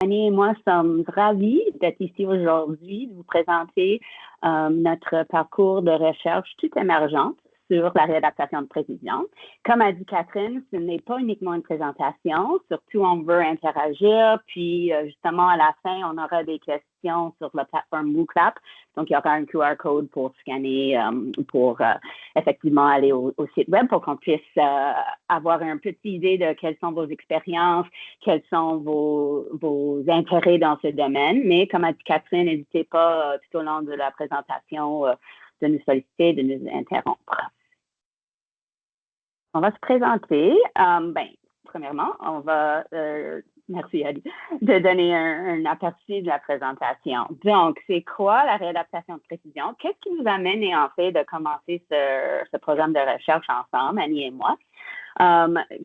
Annie et moi sommes ravis d'être ici aujourd'hui, de vous présenter notre parcours de recherche toute émergente sur la réadaptation de précision. Comme a dit Catherine, ce n'est pas uniquement une présentation, surtout on veut interagir, puis justement à la fin, on aura des questions sur la plateforme WooClap. Donc, il y aura un QR code pour scanner, pour effectivement aller au site web pour qu'on puisse avoir une petite idée de quelles sont vos expériences, quels sont vos intérêts dans ce domaine. Mais comme a dit Catherine, n'hésitez pas tout au long de la présentation de nous solliciter, de nous interrompre. On va se présenter. Premièrement, on va, merci Ali, de donner un aperçu de la présentation. Donc, c'est quoi la réadaptation de précision? Qu'est-ce qui nous amène en fait de commencer ce programme de recherche ensemble, Annie et moi?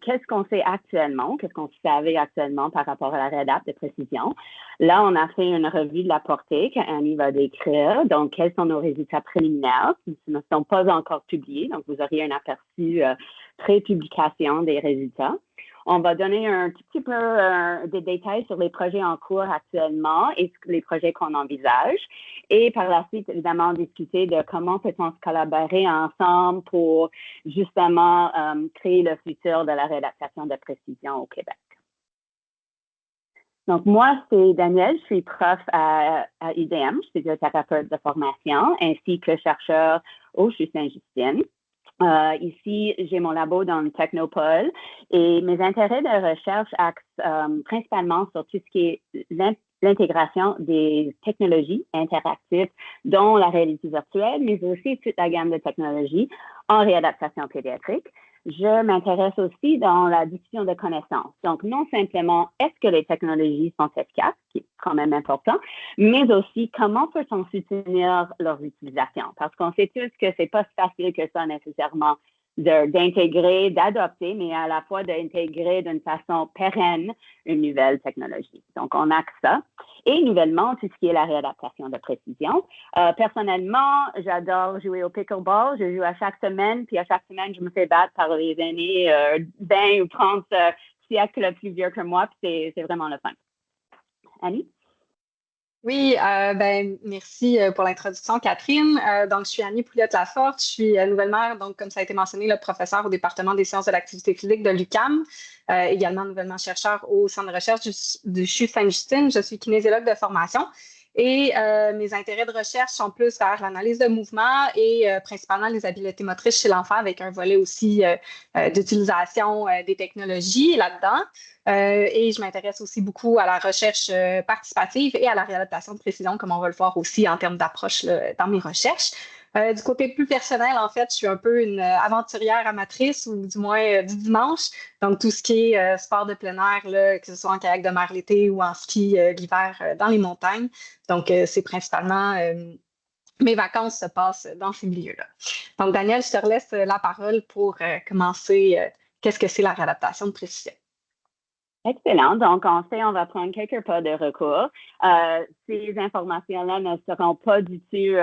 Qu'est-ce qu'on sait actuellement? Qu'est-ce qu'on savait actuellement par rapport à la réadaptation de précision? Là, on a fait une revue de la portée qu'Annie va décrire. Donc, quels sont nos résultats préliminaires qui ne sont pas encore publiés? Donc, vous auriez un aperçu pré-publication des résultats. On va donner un tout petit peu des détails sur les projets en cours actuellement et les projets qu'on envisage. Et par la suite, évidemment, discuter de comment peut-on se collaborer ensemble pour justement créer le futur de la réadaptation de précision au Québec. Donc, moi, c'est Danielle, je suis prof à UDM, je suis biothérapeute de formation, ainsi que chercheur au CHU Sainte-Justine. Ici, j'ai mon labo dans le Technopole et mes intérêts de recherche axent principalement sur tout ce qui est l'intégration des technologies interactives, dont la réalité virtuelle, mais aussi toute la gamme de technologies en réadaptation pédiatrique. Je m'intéresse aussi dans la diffusion de connaissances. Donc, non simplement est-ce que les technologies sont efficaces, qui est quand même important, mais aussi comment peut-on soutenir leur utilisation? Parce qu'on sait tous que c'est pas si facile que ça nécessairement d'intégrer, d'adopter, mais à la fois d'intégrer d'une façon pérenne une nouvelle technologie. Donc, on axe ça. Et nouvellement, tout ce qui est la réadaptation de précision. Personnellement, j'adore jouer au pickleball. Je joue à chaque semaine, puis à chaque semaine, je me fais battre par les aînés 20 ou 30 siècles plus vieux que moi, puis c'est vraiment le fun. Annie? Oui, merci pour l'introduction, Catherine. Donc, je suis Annie Pouliot-Laforte. Je suis nouvellement, donc, comme ça a été mentionné, le professeur au département des sciences de l'activité physique de l'UQAM, également nouvellement chercheur au centre de recherche du CHU Sainte-Justine. Je suis kinésiologue de formation et mes intérêts de recherche sont plus vers l'analyse de mouvement et principalement les habiletés motrices chez l'enfant avec un volet aussi d'utilisation des technologies là-dedans. Et je m'intéresse aussi beaucoup à la recherche participative et à la réadaptation de précision, comme on va le voir aussi en termes d'approche dans mes recherches. Du côté plus personnel, en fait, je suis un peu une aventurière amatrice, ou du moins du dimanche. Donc, tout ce qui est sport de plein air, là, que ce soit en kayak de mer l'été ou en ski l'hiver dans les montagnes. Donc, c'est principalement mes vacances se passent dans ces milieux-là. Donc, Daniel, je te relaisse la parole pour commencer. Qu'est-ce que c'est la réadaptation de précision? Excellent. Donc, on va prendre quelques pas de recours. Ces informations-là ne seront pas du tout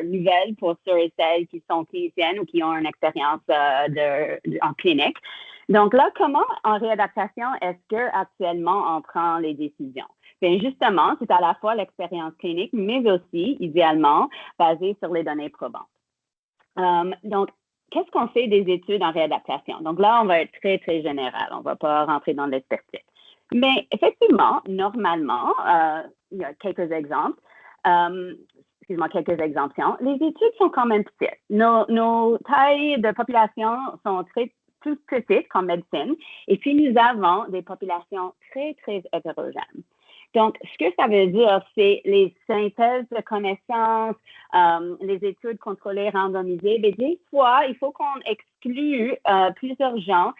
nouvelles pour ceux et celles qui sont cliniciennes ou qui ont une expérience en clinique. Donc là, comment en réadaptation est-ce qu'actuellement on prend les décisions? Bien, justement, c'est à la fois l'expérience clinique, mais aussi, idéalement, basée sur les données probantes. Donc, qu'est-ce qu'on fait des études en réadaptation? Donc là, on va être très, très général. On ne va pas rentrer dans l'expertise. Mais effectivement, normalement, il y a quelques exemples. Quelques exemptions. Les études sont quand même petites. Nos tailles de population sont plus petites qu'en médecine. Et puis, nous avons des populations très, très hétérogènes. Donc, ce que ça veut dire, c'est les synthèses de connaissances, les études contrôlées, randomisées. Mais des fois, il faut qu'on exclue plusieurs gens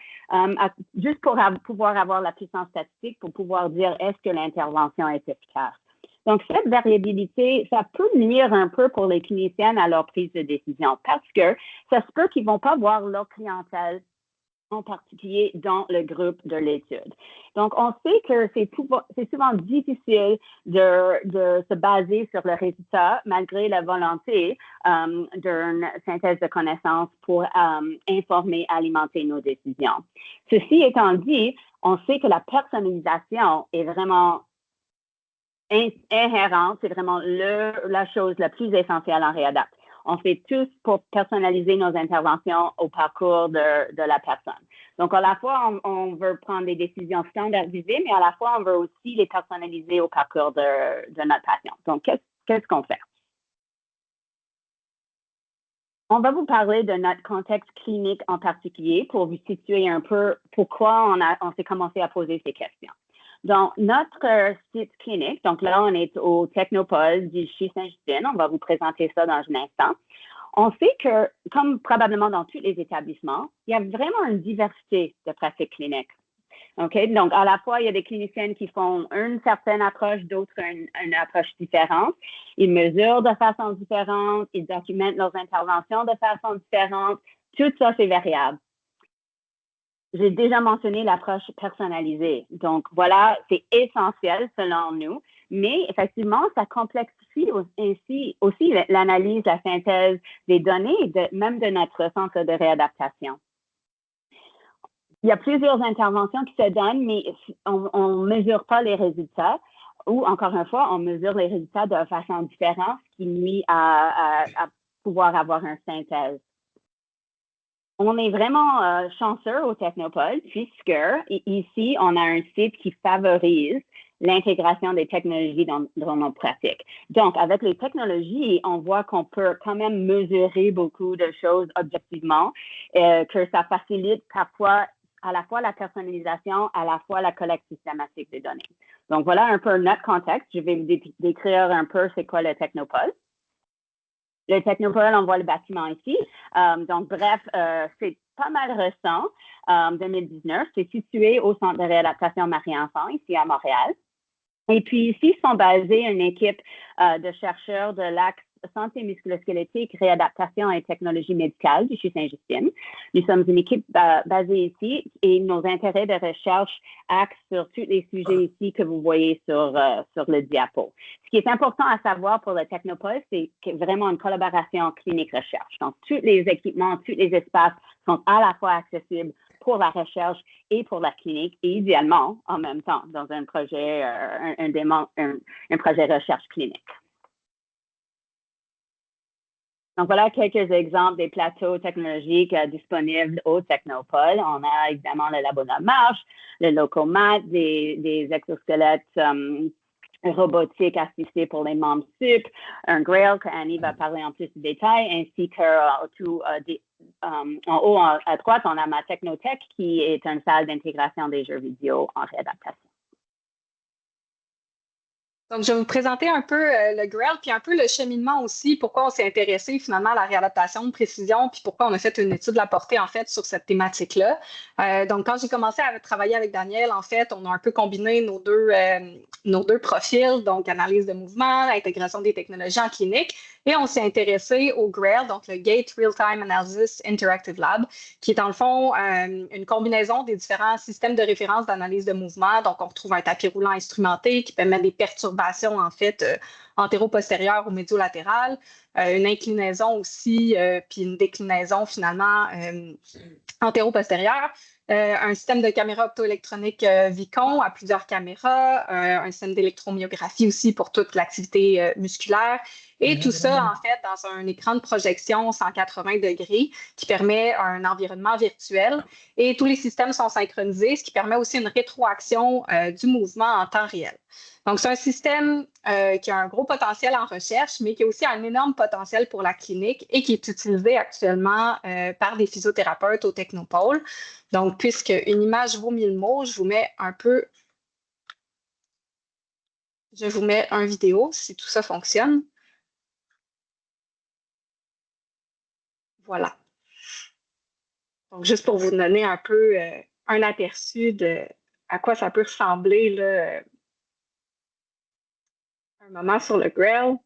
juste pour pouvoir avoir la puissance statistique pour pouvoir dire est-ce que l'intervention est efficace. Donc, cette variabilité, ça peut nuire un peu pour les cliniciennes à leur prise de décision parce que ça se peut qu'ils ne vont pas voir leur clientèle en particulier dans le groupe de l'étude. Donc, on sait que c'est souvent difficile de se baser sur le résultat malgré la volonté d'une synthèse de connaissances pour informer, alimenter nos décisions. Ceci étant dit, on sait que la personnalisation est vraiment inhérente, c'est vraiment la chose la plus essentielle en réadapt. On fait tous pour personnaliser nos interventions au parcours de la personne. Donc, à la fois, on veut prendre des décisions standardisées, mais à la fois, on veut aussi les personnaliser au parcours de notre patient. Donc, qu'est-ce qu'on fait? On va vous parler de notre contexte clinique en particulier pour vous situer un peu pourquoi on s'est commencé à poser ces questions. Donc, notre site clinique, donc là, on est au Technopole du CHU Sainte-Justine. On va vous présenter ça dans un instant. On sait que, comme probablement dans tous les établissements, il y a vraiment une diversité de pratiques cliniques. Okay? Donc, à la fois, il y a des cliniciennes qui font une certaine approche, d'autres une approche différente. Ils mesurent de façon différente, ils documentent leurs interventions de façon différente. Tout ça, c'est variable. J'ai déjà mentionné l'approche personnalisée. Donc, voilà, c'est essentiel selon nous, mais effectivement, ça complexifie aussi l'analyse, la synthèse des données, même de notre centre de réadaptation. Il y a plusieurs interventions qui se donnent, mais on ne mesure pas les résultats ou, encore une fois, on mesure les résultats de façon différente, ce qui nuit à pouvoir avoir une synthèse. On est vraiment chanceux au Technopole puisque ici, on a un site qui favorise l'intégration des technologies dans nos pratiques. Donc, avec les technologies, on voit qu'on peut quand même mesurer beaucoup de choses objectivement, que ça facilite parfois à la fois la personnalisation, à la fois la collecte systématique des données. Donc, voilà un peu notre contexte. Je vais vous décrire un peu c'est quoi le Technopole. Le Technopole, on voit le bâtiment ici. Donc, bref, c'est pas mal récent, 2019. C'est situé au Centre de réadaptation Marie-Enfant, ici à Montréal. Et puis ici, sont basés une équipe de chercheurs de l'axe santé musculo-squelettique, réadaptation et technologie médicale du CHU Sainte-Justine. Nous sommes une équipe basée ici et nos intérêts de recherche axent sur tous les sujets ici que vous voyez sur le diapo. Ce qui est important à savoir pour le Technopole, c'est vraiment une collaboration clinique-recherche. Donc, tous les équipements, tous les espaces sont à la fois accessibles pour la recherche et pour la clinique, et idéalement en même temps dans un projet, un projet de recherche clinique. Donc, voilà quelques exemples des plateaux technologiques disponibles au Technopole. On a évidemment le labo de marche, le Locomat, des exosquelettes robotiques assistés pour les membres sup, un Grail que Annie va parler en plus de détails, ainsi que en haut à droite, on a ma Technotech qui est une salle d'intégration des jeux vidéo en réadaptation. Donc, je vais vous présenter un peu le GRAIL, puis un peu le cheminement aussi, pourquoi on s'est intéressé finalement à la réadaptation de précision, puis pourquoi on a fait une étude de la portée, en fait, sur cette thématique-là. Donc, quand j'ai commencé à travailler avec Daniel, en fait, on a un peu combiné nos deux profils, donc analyse de mouvement, intégration des technologies en clinique, et on s'est intéressé au GRAIL, donc le Gait Real-Time Analysis Interactive Lab, qui est dans le fond une combinaison des différents systèmes de référence d'analyse de mouvement. Donc, on retrouve un tapis roulant instrumenté qui permet des perturbations, en fait, antéro-postérieures ou médio-latérales, une inclinaison aussi, puis une déclinaison, finalement, antéro-postérieure. Un système de caméra optoélectronique Vicon à plusieurs caméras, un système d'électromyographie aussi pour toute l'activité musculaire. Et tout ça, en fait, dans un écran de projection 180 degrés qui permet un environnement virtuel. Et tous les systèmes sont synchronisés, ce qui permet aussi une rétroaction du mouvement en temps réel. Donc, c'est un système qui a un gros potentiel en recherche, mais qui a aussi un énorme potentiel pour la clinique et qui est utilisé actuellement par des physiothérapeutes au Technopole. Donc, puisque une image vaut 1000 mots, je vous mets un vidéo si tout ça fonctionne. Voilà. Donc, juste pour vous donner un peu un aperçu de à quoi ça peut ressembler là, un moment sur le GRAIL.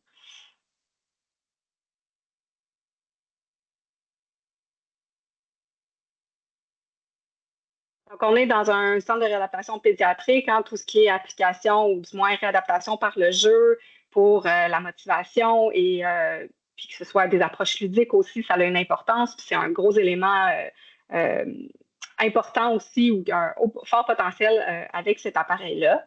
Donc, on est dans un centre de réadaptation pédiatrique, hein, tout ce qui est application ou du moins réadaptation par le jeu pour la motivation et puis que ce soit des approches ludiques aussi, ça a une importance. Puis c'est un gros élément important aussi ou un fort potentiel avec cet appareil-là.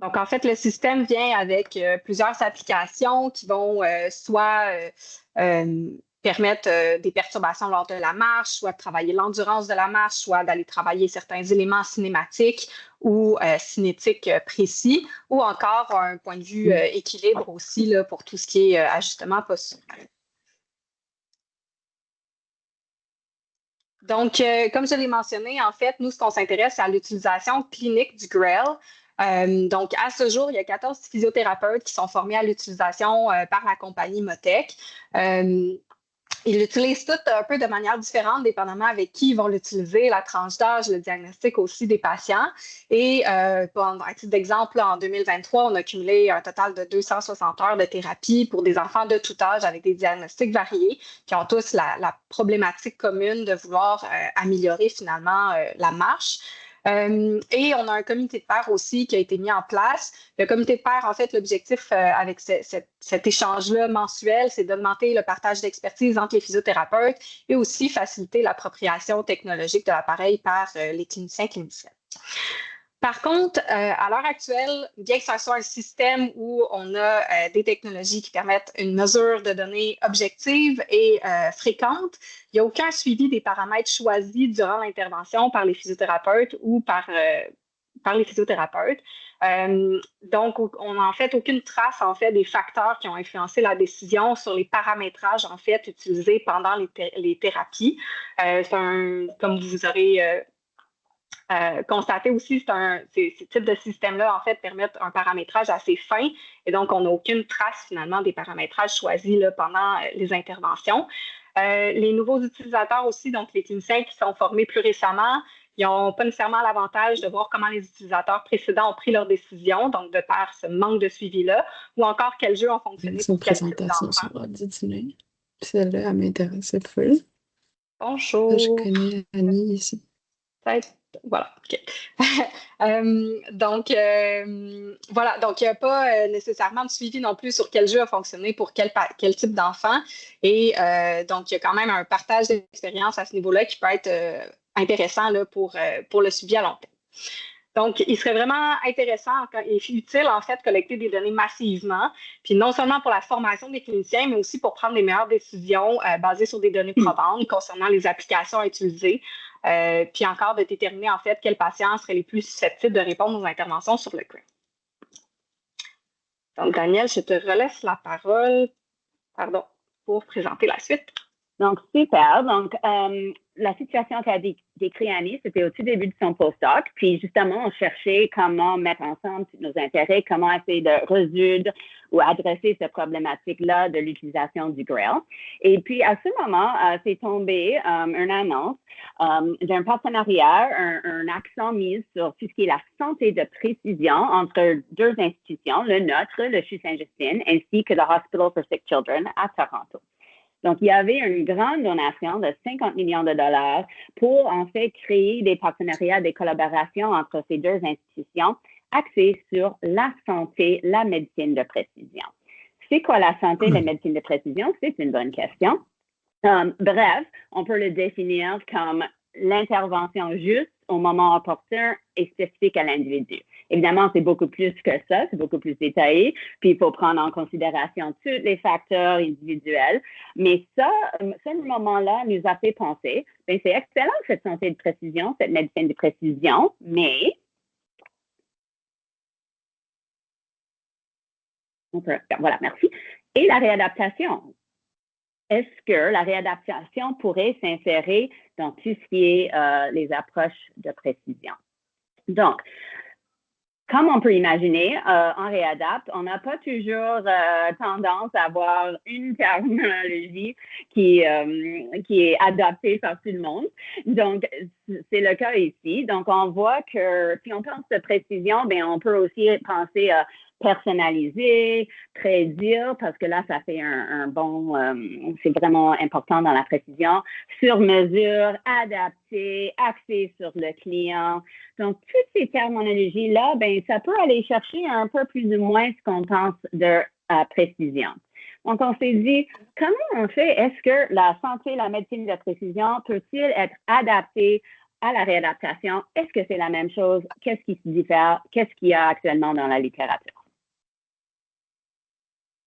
Donc, en fait, le système vient avec plusieurs applications qui vont soit permettre des perturbations lors de la marche, soit de travailler l'endurance de la marche, soit d'aller travailler certains éléments cinématiques ou cinétiques précis, ou encore un point de vue équilibre aussi là, pour tout ce qui est ajustement postural. Donc, comme je l'ai mentionné, en fait, nous, ce qu'on s'intéresse, c'est à l'utilisation clinique du GRAIL. Donc, à ce jour, il y a 14 physiothérapeutes qui sont formés à l'utilisation par la compagnie Motec. Ils l'utilisent toutes un peu de manière différente, dépendamment avec qui ils vont l'utiliser, la tranche d'âge, le diagnostic aussi des patients. Et à titre d'exemple, en 2023, on a cumulé un total de 260 heures de thérapie pour des enfants de tout âge avec des diagnostics variés qui ont tous la problématique commune de vouloir améliorer finalement la marche. Et on a un comité de pairs aussi qui a été mis en place. Le comité de pairs, en fait, l'objectif avec cet échange-là mensuel, c'est d'augmenter le partage d'expertise entre les physiothérapeutes et aussi faciliter l'appropriation technologique de l'appareil par les cliniciens. Par contre, à l'heure actuelle, bien que ce soit un système où on a des technologies qui permettent une mesure de données objective et fréquente, il n'y a aucun suivi des paramètres choisis durant l'intervention par les physiothérapeutes ou par les physiothérapeutes. Donc, on n'a en fait aucune trace en fait des facteurs qui ont influencé la décision sur les paramétrages en fait utilisés pendant les thérapies. Comme vous aurez constater aussi, ces types de systèmes-là, en fait, permettent un paramétrage assez fin et donc, on n'a aucune trace, finalement, des paramétrages choisis là, pendant les interventions. Les nouveaux utilisateurs aussi, donc les cliniciens qui sont formés plus récemment, ils n'ont pas nécessairement l'avantage de voir comment les utilisateurs précédents ont pris leurs décisions, donc de par ce manque de suivi-là, ou encore quels jeux ont fonctionné Son pour quel type présentation d'enfant. sur Auditionnel. Celle-là, elle m'intéressait plus. Bonjour. Je connais Annie ici. Peut-être. Voilà, OK. Donc, voilà. Donc, il n'y a pas nécessairement de suivi non plus sur quel jeu a fonctionné pour quel type d'enfant. Et donc, il y a quand même un partage d'expérience à ce niveau-là qui peut être intéressant là, pour le suivi à long terme. Donc, il serait vraiment intéressant et utile, en fait, de collecter des données massivement, puis non seulement pour la formation des cliniciens, mais aussi pour prendre les meilleures décisions basées sur des données probantes concernant les applications à utiliser, puis encore de déterminer, en fait, quels patients seraient les plus susceptibles de répondre aux interventions sur le GRAIL. Donc, Daniel, je te relaisse la parole, pour présenter la suite. Donc, super. Donc, la situation qu'a décrit Annie, c'était au tout début de son postdoc. Puis, justement, on cherchait comment mettre ensemble nos intérêts, comment essayer de résoudre ou adresser cette problématique-là de l'utilisation du GRAIL. Et puis, à ce moment, c'est tombé une annonce d'un partenariat, un accent mis sur tout ce qui est la santé de précision entre deux institutions, le nôtre, le CHU Sainte-Justine, ainsi que le Hospital for Sick Children à Toronto. Donc, il y avait une grande donation de 50 millions de dollars pour, en fait, créer des partenariats, des collaborations entre ces deux institutions axées sur la santé, la médecine de précision. C'est quoi la santé, la médecine de précision? C'est une bonne question. Bref, on peut le définir comme l'intervention juste au moment opportun et spécifique à l'individu. Évidemment, c'est beaucoup plus que ça, c'est beaucoup plus détaillé, puis il faut prendre en considération tous les facteurs individuels. Mais ça, ce moment-là nous a fait penser, bien, c'est excellent cette santé de précision, cette médecine de précision, mais voilà, merci. Et la réadaptation. Est-ce que la réadaptation pourrait s'insérer dans tout ce qui est les approches de précision? Donc, comme on peut imaginer, en réadapte, on n'a pas toujours tendance à avoir une terminologie qui est adaptée par tout le monde. Donc, c'est le cas ici. Donc, on voit que si on pense de précision, bien, on peut aussi penser à personnaliser, prédire, parce que là, ça fait un bon, c'est vraiment important dans la précision, sur mesure, adapté, axé sur le client. Donc, toutes ces terminologies-là, ben, ça peut aller chercher un peu plus ou moins ce qu'on pense de précision. Donc, on s'est dit, comment on fait? Est-ce que la santé, la médecine de précision peut-il être adaptée à la réadaptation, est-ce que c'est la même chose? Qu'est-ce qui se diffère? Qu'est-ce qu'il y a actuellement dans la littérature?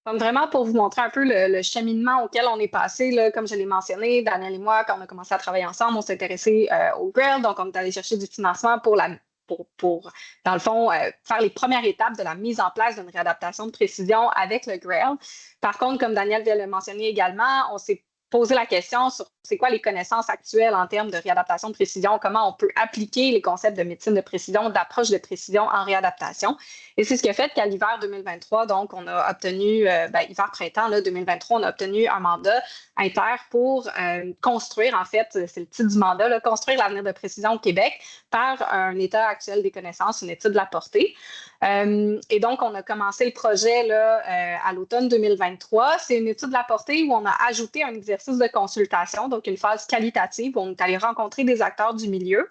Donc, vraiment, pour vous montrer un peu le cheminement auquel on est passé, là, comme je l'ai mentionné, Daniel et moi, quand on a commencé à travailler ensemble, on s'est intéressé au GRAIL. Donc, on est allé chercher du financement pour, dans le fond, faire les premières étapes de la mise en place d'une réadaptation de précision avec le GRAIL. Par contre, comme Daniel vient de le mentionner également, on s'est posé la question sur c'est quoi les connaissances actuelles en termes de réadaptation de précision, comment on peut appliquer les concepts de médecine de précision, d'approche de précision en réadaptation. Et c'est ce qui a fait qu'à l'hiver 2023, donc, on a obtenu, hiver-printemps 2023, on a obtenu un mandat inter pour construire, en fait, c'est le titre du mandat, là, construire l'avenir de précision au Québec par un état actuel des connaissances, une étude de la portée. Et donc, on a commencé le projet là, à l'automne 2023. C'est une étude de la portée où on a ajouté un exercice de consultation, donc une phase qualitative où on est allé rencontrer des acteurs du milieu.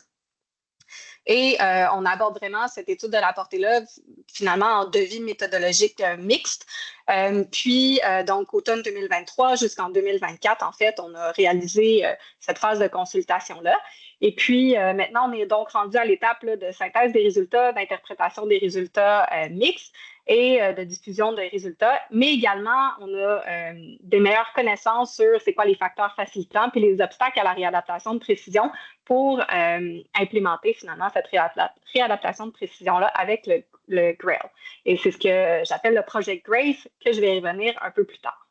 Et on aborde vraiment cette étude de la portée-là, finalement, en devis méthodologique mixte. Donc, automne 2023 jusqu'en 2024, en fait, on a réalisé cette phase de consultation-là. Et puis, maintenant, on est donc rendu à l'étape de synthèse des résultats, d'interprétation des résultats mixtes et de diffusion des résultats. Mais également, on a des meilleures connaissances sur c'est quoi les facteurs facilitants puis les obstacles à la réadaptation de précision pour implémenter finalement cette réadaptation de précision-là avec le GRAIL. Et c'est ce que j'appelle le projet GRACE, que je vais y revenir un peu plus tard.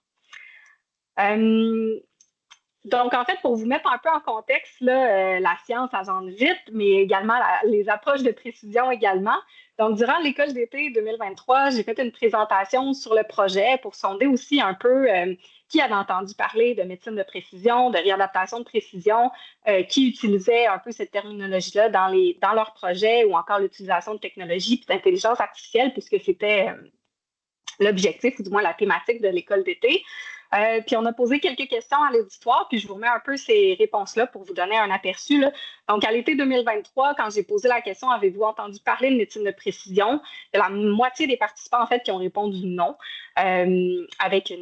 Donc, en fait, pour vous mettre un peu en contexte, là, la science avance vite, mais également les approches de précision également. Donc, durant l'école d'été 2023, j'ai fait une présentation sur le projet pour sonder aussi un peu qui avait entendu parler de médecine de précision, de réadaptation de précision, qui utilisait un peu cette terminologie-là dans leur projet ou encore l'utilisation de technologies et d'intelligence artificielle, puisque c'était l'objectif, ou du moins la thématique de l'école d'été. Puis on a posé quelques questions à l'auditoire, puis je vous remets un peu ces réponses-là pour vous donner un aperçu, là. Donc, à l'été 2023, quand j'ai posé la question « Avez-vous entendu parler de médecine de précision ?» Il y a la moitié des participants, en fait, qui ont répondu non, avec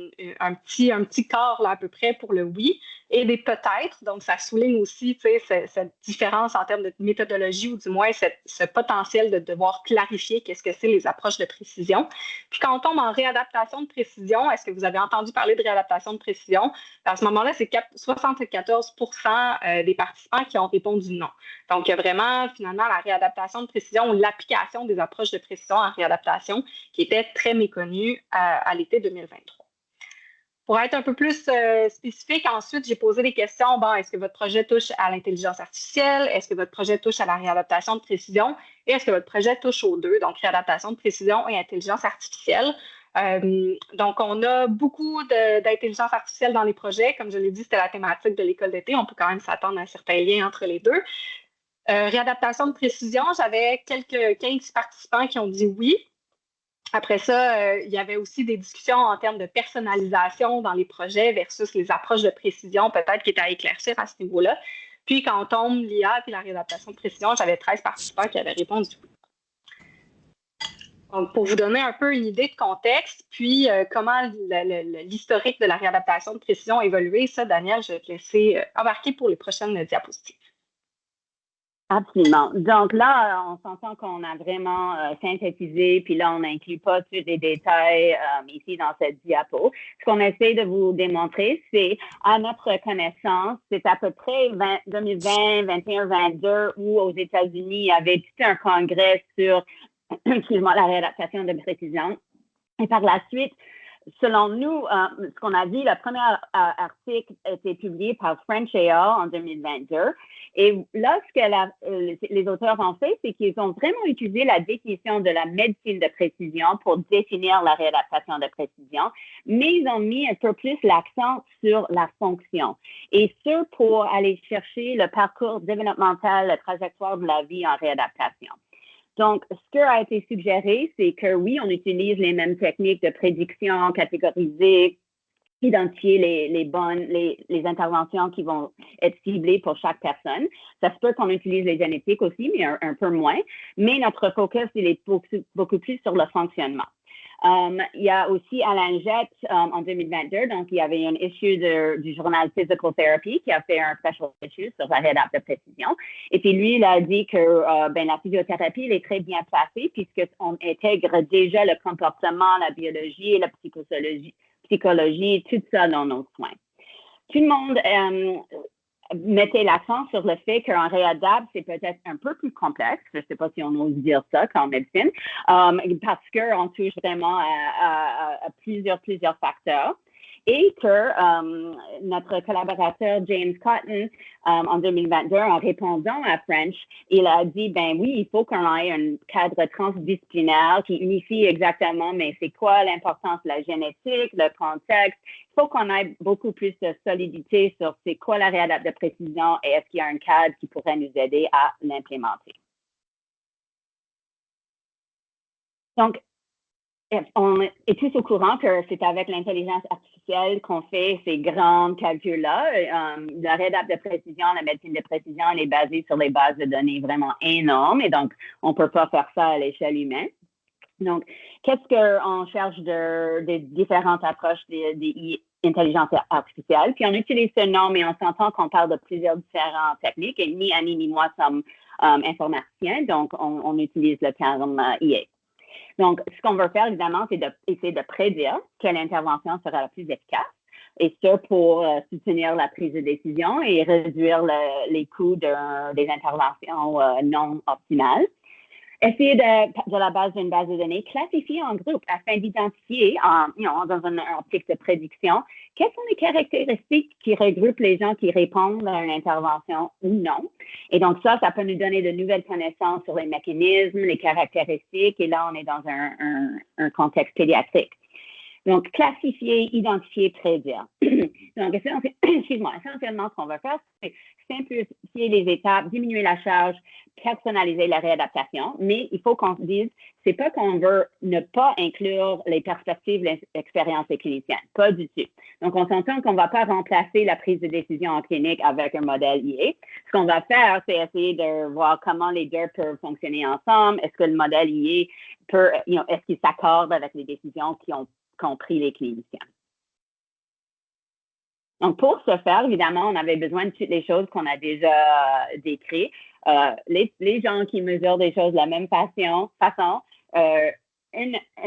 un petit quart, là, à peu près, pour le oui, et des peut-être. Donc, ça souligne aussi, tu sais, cette différence en termes de méthodologie, ou du moins ce potentiel de devoir clarifier qu'est-ce que c'est les approches de précision. Puis, quand on tombe en réadaptation de précision, est-ce que vous avez entendu parler de réadaptation de précision? À ce moment-là, c'est 74% des participants qui ont répondu non. Donc, il y a vraiment, finalement, la réadaptation de précision ou l'application des approches de précision en réadaptation qui était très méconnue à l'été 2023. Pour être un peu plus spécifique, ensuite, j'ai posé des questions. Bon, est-ce que votre projet touche à l'intelligence artificielle? Est-ce que votre projet touche à la réadaptation de précision? Et est-ce que votre projet touche aux deux, donc réadaptation de précision et intelligence artificielle? Donc, on a beaucoup d'intelligence artificielle dans les projets. Comme je l'ai dit, c'était la thématique de l'école d'été. On peut quand même s'attendre à un certain lien entre les deux. Réadaptation de précision, j'avais 15 participants qui ont dit oui. Après ça, il y avait aussi des discussions en termes de personnalisation dans les projets versus les approches de précision, peut-être qui étaient à éclaircir à ce niveau-là. Puis, quand on tombe l'IA et la réadaptation de précision, j'avais 13 participants qui avaient répondu oui. Donc, pour vous donner un peu une idée de contexte, puis comment l'historique de la réadaptation de précision a évolué, ça, Daniel, je vais te laisser embarquer pour les prochaines diapositives. Absolument. Donc là, on s'entend qu'on a vraiment synthétisé, puis là, on n'inclut pas tous les détails ici dans cette diapo. Ce qu'on essaie de vous démontrer, c'est, à notre connaissance, c'est à peu près 2020, 21, 22, où aux États-Unis, il y avait tout un congrès sur, excuse-moi, la réadaptation de précision. Et par la suite, selon nous, ce qu'on a dit, le premier article a été publié par French et Al en 2022. Et là, ce que les auteurs ont fait, c'est qu'ils ont vraiment utilisé la définition de la médecine de précision pour définir la réadaptation de précision, mais ils ont mis un peu plus l'accent sur la fonction. Et ce, pour aller chercher le parcours développemental, la trajectoire de la vie en réadaptation. Donc, ce qui a été suggéré, c'est que oui, on utilise les mêmes techniques de prédiction, catégoriser, identifier les interventions qui vont être ciblées pour chaque personne. Ça se peut qu'on utilise les génétiques aussi, mais un peu moins. Mais notre focus, il est beaucoup plus sur le fonctionnement. Il y a aussi Alan Jett en 2022, donc il y avait une issue du journal Physical Therapy qui a fait un special issue sur la réadaptation de précision. Et puis lui, il a dit que la physiothérapie, elle est très bien placée puisqu'on intègre déjà le comportement, la biologie et la psychologie, tout ça dans nos soins. Tout le monde mettait l'accent sur le fait qu'un réadapte, c'est peut-être un peu plus complexe. Je ne sais pas si on ose dire ça en médecine, parce qu'on touche vraiment à plusieurs facteurs. Et que notre collaborateur James Cotton, en 2022, en répondant à French, il a dit, ben oui, il faut qu'on ait un cadre transdisciplinaire qui unifie exactement, mais c'est quoi l'importance de la génétique, le contexte. Il faut qu'on ait beaucoup plus de solidité sur c'est quoi la réadaptation de précision et est-ce qu'il y a un cadre qui pourrait nous aider à l'implémenter. Donc, on est tous au courant que c'est avec l'intelligence artificielle qu'on fait ces grands calculs-là. La réadaptation de précision, la médecine de précision, elle est basée sur des bases de données vraiment énormes et donc, on ne peut pas faire ça à l'échelle humaine. Donc, qu'est-ce qu'on cherche des différentes approches des intelligence artificielle? Puis, on utilise ce nom, mais on s'entend qu'on parle de plusieurs différentes techniques et ni Annie ni moi sommes informaticiens, donc on utilise le terme IA. Donc, ce qu'on veut faire, évidemment, c'est d'essayer de prédire quelle intervention sera la plus efficace, et ça pour soutenir la prise de décision et réduire les coûts des interventions non optimales. Essayer de la base d'une base de données, classifier en groupe afin d'identifier, dans une optique de prédiction, quelles sont les caractéristiques qui regroupent les gens qui répondent à une intervention ou non. Et donc ça peut nous donner de nouvelles connaissances sur les mécanismes, les caractéristiques, et là, on est dans un contexte pédiatrique. Donc, classifier, identifier, prédire. Donc, essentiellement, ce qu'on va faire, c'est simplifier les étapes, diminuer la charge, personnaliser la réadaptation, mais il faut qu'on se dise, c'est pas qu'on veut ne pas inclure les perspectives, l'expérience des cliniciens, pas du tout. Donc, on s'entend qu'on ne va pas remplacer la prise de décision en clinique avec un modèle IA. Ce qu'on va faire, c'est essayer de voir comment les deux peuvent fonctionner ensemble. Est-ce que le modèle IA peut, est-ce qu'il s'accorde avec les décisions qu'ont pris les cliniciens? Donc, pour ce faire, évidemment, on avait besoin de toutes les choses qu'on a déjà décrites. Les gens qui mesurent des choses de la même façon, un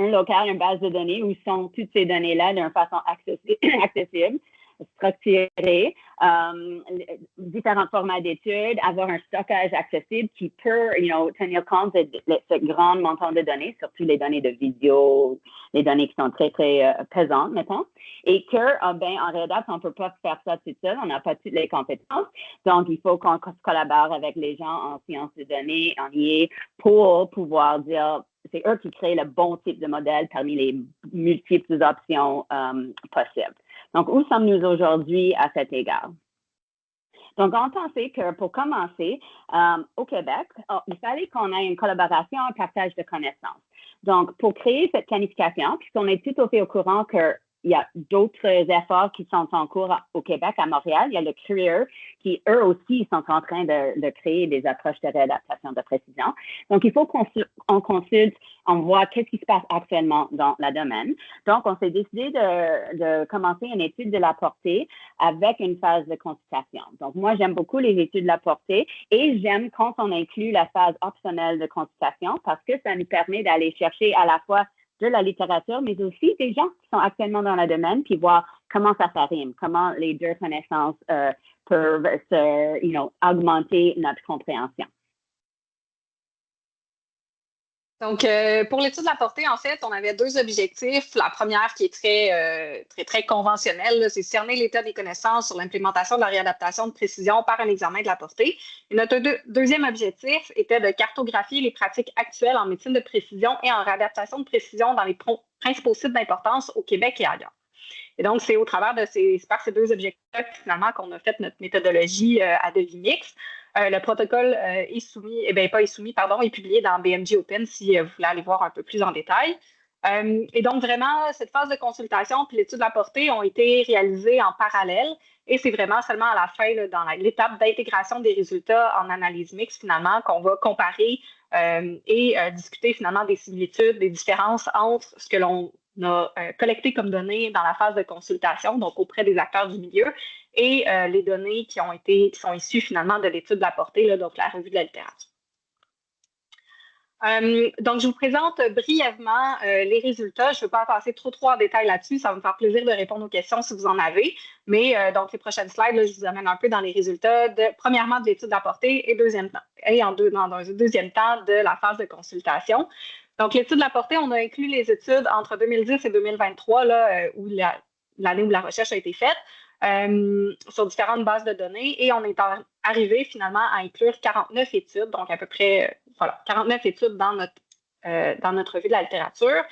local, une base de données où sont toutes ces données-là d'une façon accessible, structurée, différents formats d'études, avoir un stockage accessible qui peut, tenir compte de ce grand montant de données, surtout les données de vidéo, les données qui sont très, très pesantes, mettons, et que, en réadapte, on ne peut pas faire ça tout seul, on n'a pas toutes les compétences, donc il faut qu'on collabore avec les gens en sciences de données, en IA, pour pouvoir dire, c'est eux qui créent le bon type de modèle parmi les multiples options possibles. Donc, où sommes-nous aujourd'hui à cet égard? Donc, on pensait que pour commencer, au Québec, il fallait qu'on ait une collaboration, un partage de connaissances. Donc, pour créer cette planification, puisqu'on est tout à fait au courant qu'il y a d'autres efforts qui sont en cours au Québec, à Montréal. Il y a le CREER qui, eux aussi, sont en train de créer des approches de réadaptation de précision. Donc, il faut qu'on consulte, on voit qu'est-ce qui se passe actuellement dans le domaine. Donc, on s'est décidé de commencer une étude de la portée avec une phase de consultation. Donc, moi, j'aime beaucoup les études de la portée et j'aime quand on inclut la phase optionnelle de consultation parce que ça nous permet d'aller chercher à la fois de la littérature, mais aussi des gens qui sont actuellement dans le domaine, puis voir comment ça s'arrime, comment les deux connaissances peuvent augmenter notre compréhension. Donc, pour l'étude de la portée, en fait, on avait deux objectifs. La première qui est très conventionnelle, c'est cerner l'état des connaissances sur l'implémentation de la réadaptation de précision par un examen de la portée. Et notre deuxième objectif était de cartographier les pratiques actuelles en médecine de précision et en réadaptation de précision dans les principaux sites d'importance au Québec et ailleurs. Et donc, c'est au travers de ces deux objectifs, finalement, qu'on a fait notre méthodologie à Devimix. Le protocole est publié dans BMJ Open si vous voulez aller voir un peu plus en détail. Et donc, vraiment, cette phase de consultation puis l'étude de la portée ont été réalisées en parallèle et c'est vraiment seulement à la fin, dans l'étape d'intégration des résultats en analyse mixte, finalement, qu'on va comparer et discuter finalement des similitudes, des différences entre ce que l'on a collecté comme données dans la phase de consultation, donc auprès des acteurs du milieu, et les données qui sont issues finalement de l'étude de la portée, là, donc la revue de la littérature. Donc, je vous présente brièvement les résultats. Je ne veux pas passer trop en détail là-dessus. Ça va me faire plaisir de répondre aux questions si vous en avez. Mais donc, les prochaines slides, là, je vous amène un peu dans les résultats, premièrement, de l'étude de la portée et dans un deuxième temps de la phase de consultation. Donc, l'étude de la portée, on a inclus les études entre 2010 et 2023, là, l'année où la recherche a été faite. Sur différentes bases de données et on est arrivé finalement à inclure 49 études, donc à peu près 49 études dans notre revue de la littérature.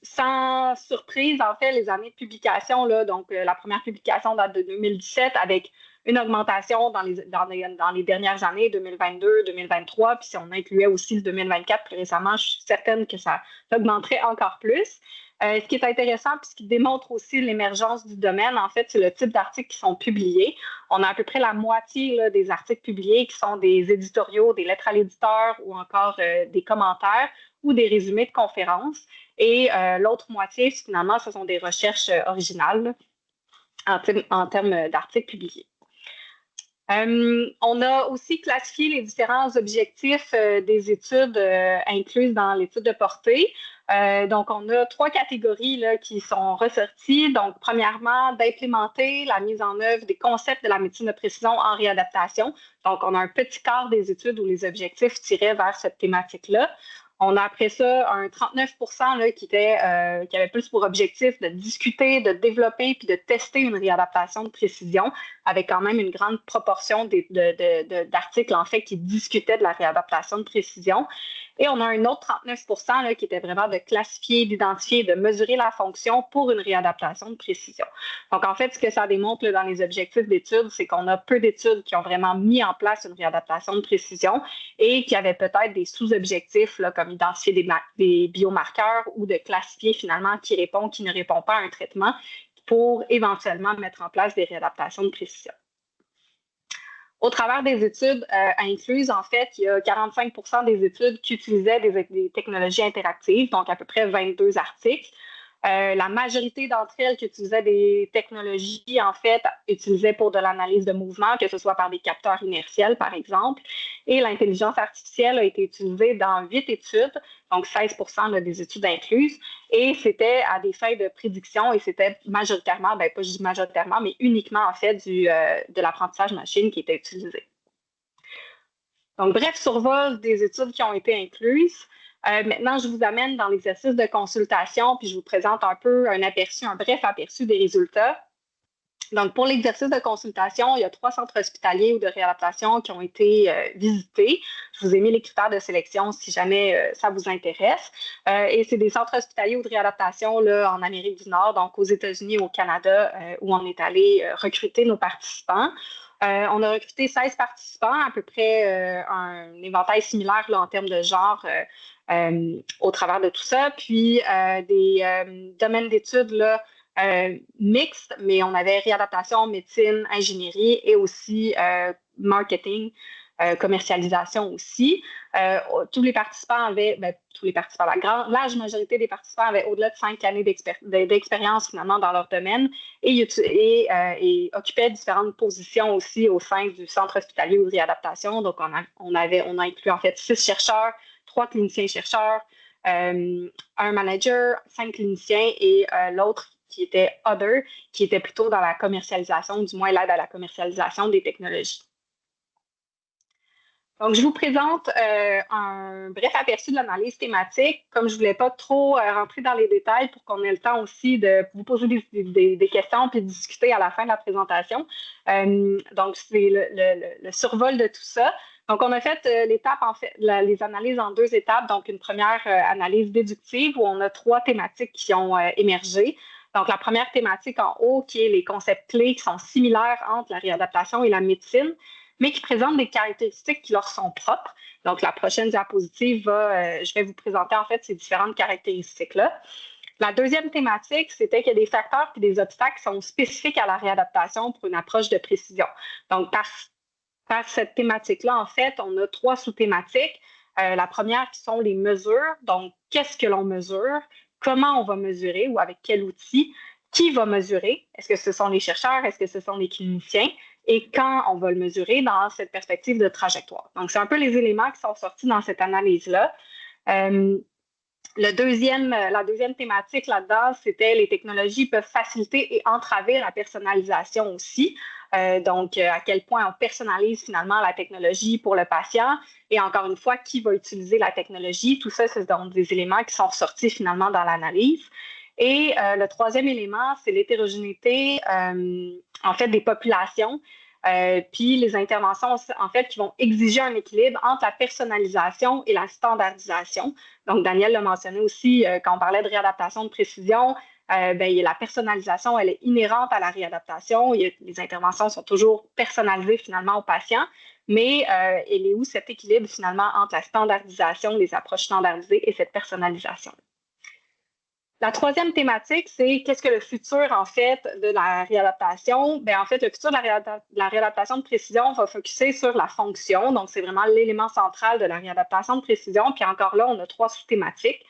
Sans surprise, en fait, les années de publication, là, donc la première publication date de 2017 avec une augmentation dans les dernières années, 2022, 2023, puis si on incluait aussi le 2024 plus récemment, je suis certaine que ça augmenterait encore plus. Ce qui est intéressant, puis ce qui démontre aussi l'émergence du domaine, en fait, c'est le type d'articles qui sont publiés. On a à peu près la moitié là, des articles publiés qui sont des éditoriaux, des lettres à l'éditeur ou encore des commentaires ou des résumés de conférences. Et l'autre moitié, finalement, ce sont des recherches originales en termes d'articles publiés. On a aussi classifié les différents objectifs des études incluses dans l'étude de portée. Donc, on a 3 catégories là, qui sont ressorties. Donc, premièrement, d'implémenter la mise en œuvre des concepts de la médecine de précision en réadaptation. Donc, on a un petit quart des études où les objectifs tiraient vers cette thématique-là. On a après ça un 39 là, qui avait plus pour objectif de discuter, de développer puis de tester une réadaptation de précision avec quand même une grande proportion d'articles en fait qui discutaient de la réadaptation de précision. Et on a un autre 39 là, qui était vraiment de classifier, d'identifier, de mesurer la fonction pour une réadaptation de précision. Donc, en fait, ce que ça démontre là, dans les objectifs d'études, c'est qu'on a peu d'études qui ont vraiment mis en place une réadaptation de précision et qui avaient peut-être des sous-objectifs là, comme identifier des biomarqueurs ou de classifier finalement qui répond, qui ne répond pas à un traitement pour éventuellement mettre en place des réadaptations de précision. Au travers des études incluses, en fait, il y a 45 des études qui utilisaient des technologies interactives, donc à peu près 22 articles. La majorité d'entre elles qui utilisaient des technologies, en fait, utilisaient pour de l'analyse de mouvement, que ce soit par des capteurs inertiels, par exemple. Et l'intelligence artificielle a été utilisée dans 8 études, donc 16 là, des études incluses. Et c'était à des fins de prédiction et c'était majoritairement, pas juste majoritairement, mais uniquement, en fait, de l'apprentissage machine qui était utilisé. Donc, bref survol des études qui ont été incluses. Maintenant, je vous amène dans l'exercice de consultation, puis je vous présente un peu un bref aperçu des résultats. Donc, pour l'exercice de consultation, il y a 3 centres hospitaliers ou de réadaptation qui ont été visités. Je vous ai mis les critères de sélection si jamais ça vous intéresse. Et c'est des centres hospitaliers ou de réadaptation là, en Amérique du Nord, donc aux États-Unis, au Canada, où on est allé recruter nos participants. On a recruté 16 participants, à peu près un éventail similaire là, en termes de genre au travers de tout ça. Puis des domaines d'études là, mixtes, mais on avait réadaptation, médecine, ingénierie et aussi marketing, commercialisation aussi. Tous les participants avaient, la large majorité des participants avaient au-delà de 5 années d'expérience finalement dans leur domaine et occupaient différentes positions aussi au sein du centre hospitalier ou de réadaptation. Donc, on a inclus en fait 6 chercheurs, 3 cliniciens-chercheurs, un manager, 5 cliniciens et l'autre qui était Other, qui était plutôt dans la commercialisation, du moins l'aide à la commercialisation des technologies. Donc, je vous présente un bref aperçu de l'analyse thématique. Comme je ne voulais pas trop rentrer dans les détails pour qu'on ait le temps aussi de vous poser des questions puis de discuter à la fin de la présentation. Donc, c'est le survol de tout ça. Donc, on a fait les analyses en 2 étapes. Donc, une première analyse déductive où on a 3 thématiques qui ont émergé. Donc, la première thématique en haut, qui est les concepts clés qui sont similaires entre la réadaptation et la médecine, mais qui présentent des caractéristiques qui leur sont propres. Donc, la prochaine diapositive je vais vous présenter en fait ces différentes caractéristiques-là. La deuxième thématique, c'était qu'il y a des facteurs et des obstacles qui sont spécifiques à la réadaptation pour une approche de précision. Donc, par cette thématique-là, en fait, on a 3 sous-thématiques. La première qui sont les mesures, donc qu'est-ce que l'on mesure, comment on va mesurer ou avec quel outil, qui va mesurer, est-ce que ce sont les chercheurs, est-ce que ce sont les cliniciens, et quand on va le mesurer dans cette perspective de trajectoire. Donc, c'est un peu les éléments qui sont sortis dans cette analyse-là. La deuxième thématique là-dedans, c'était les technologies peuvent faciliter et entraver la personnalisation aussi. Donc, à quel point on personnalise finalement la technologie pour le patient et encore une fois, qui va utiliser la technologie. Tout ça, c'est donc des éléments qui sont sortis finalement dans l'analyse. Et le troisième élément, c'est l'hétérogénéité en fait des populations. Puis les interventions, en fait, qui vont exiger un équilibre entre la personnalisation et la standardisation. Donc, Daniel l'a mentionné aussi quand on parlait de réadaptation de précision. La personnalisation, elle est inhérente à la réadaptation. Les interventions sont toujours personnalisées finalement aux patients, mais elle est où cet équilibre finalement entre la standardisation, les approches standardisées et cette personnalisation? La troisième thématique, c'est qu'est-ce que le futur, en fait, de la réadaptation? Bien, en fait, le futur de la réadaptation de précision va focuser sur la fonction. Donc, c'est vraiment l'élément central de la réadaptation de précision. Puis encore là, on a 3 sous-thématiques.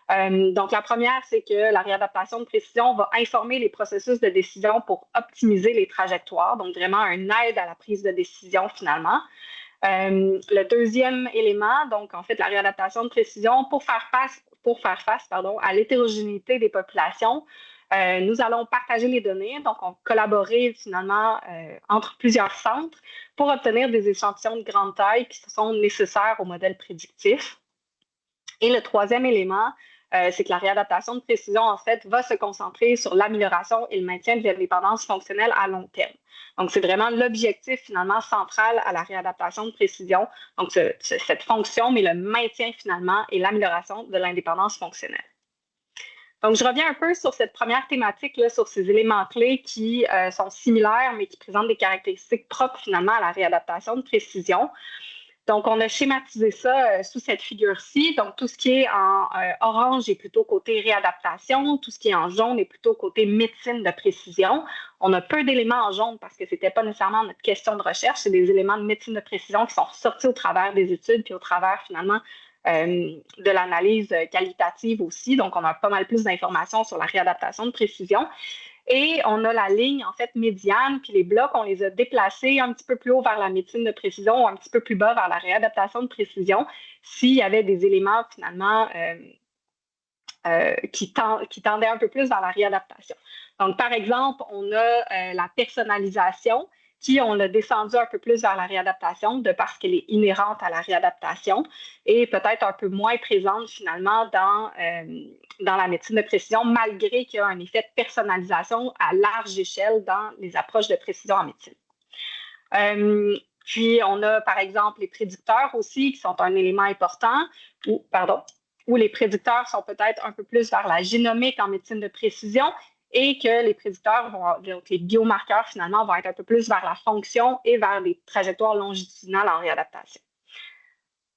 Donc, la première, c'est que la réadaptation de précision va informer les processus de décision pour optimiser les trajectoires. Donc, vraiment un aide à la prise de décision, finalement. Le deuxième élément, donc, en fait, la réadaptation de précision pour faire face à l'hétérogénéité des populations. Nous allons partager les données, donc on collaborer finalement entre plusieurs centres pour obtenir des échantillons de grande taille qui sont nécessaires au modèle prédictif. Et le troisième élément, c'est que la réadaptation de précision, en fait, va se concentrer sur l'amélioration et le maintien de l'indépendance fonctionnelle à long terme. Donc, c'est vraiment l'objectif finalement central à la réadaptation de précision. Donc, cette fonction, mais le maintien finalement et l'amélioration de l'indépendance fonctionnelle. Donc, je reviens un peu sur cette première thématique, là, sur ces éléments clés qui sont similaires, mais qui présentent des caractéristiques propres finalement à la réadaptation de précision. Donc, on a schématisé ça sous cette figure-ci. Donc, tout ce qui est en orange est plutôt côté réadaptation. Tout ce qui est en jaune est plutôt côté médecine de précision. On a peu d'éléments en jaune parce que ce n'était pas nécessairement notre question de recherche. C'est des éléments de médecine de précision qui sont sortis au travers des études puis au travers, finalement, de l'analyse qualitative aussi. Donc, on a pas mal plus d'informations sur la réadaptation de précision. Et on a la ligne, en fait, médiane, puis les blocs, on les a déplacés un petit peu plus haut vers la médecine de précision ou un petit peu plus bas vers la réadaptation de précision s'il y avait des éléments, finalement, qui tendaient un peu plus vers la réadaptation. Donc, par exemple, on a la personnalisation qui, on l'a descendu un peu plus vers la réadaptation de parce qu'elle est inhérente à la réadaptation et peut-être un peu moins présente finalement dans la médecine de précision, malgré qu'il y a un effet de personnalisation à large échelle dans les approches de précision en médecine. Puis, on a par exemple les prédicteurs aussi qui sont un élément important, où les prédicteurs sont peut-être un peu plus vers la génomique en médecine de précision et que les prédicteurs, donc les biomarqueurs finalement, vont être un peu plus vers la fonction et vers les trajectoires longitudinales en réadaptation.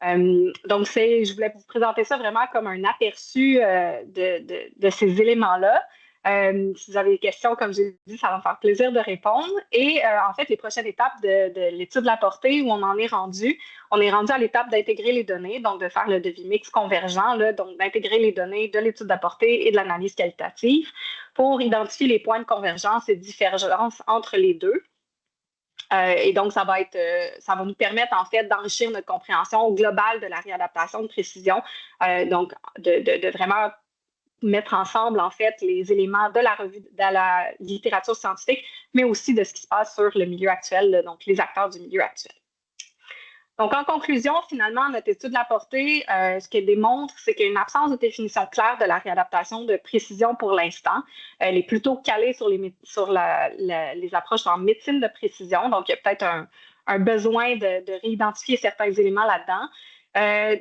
Donc, je voulais vous présenter ça vraiment comme un aperçu de ces éléments-là. Si vous avez des questions, comme j'ai dit, ça va me faire plaisir de répondre. Et en fait, les prochaines étapes de l'étude de la portée, où on en est rendu, à l'étape d'intégrer les données, donc de faire le devis mix convergent, là, donc d'intégrer les données de l'étude de la portée et de l'analyse qualitative pour identifier les points de convergence et de divergence entre les deux. Et donc, ça va nous permettre, en fait, d'enrichir notre compréhension globale de la réadaptation de précision, donc de vraiment mettre ensemble, en fait, les éléments de la revue, de la littérature scientifique, mais aussi de ce qui se passe sur le milieu actuel, donc les acteurs du milieu actuel. Donc, en conclusion, finalement, notre étude de la portée, ce qu'elle démontre, c'est qu'il y a une absence de définition claire de la réadaptation de précision pour l'instant. Elle est plutôt calée sur les approches en médecine de précision. Donc, il y a peut-être un besoin de réidentifier certains éléments là-dedans.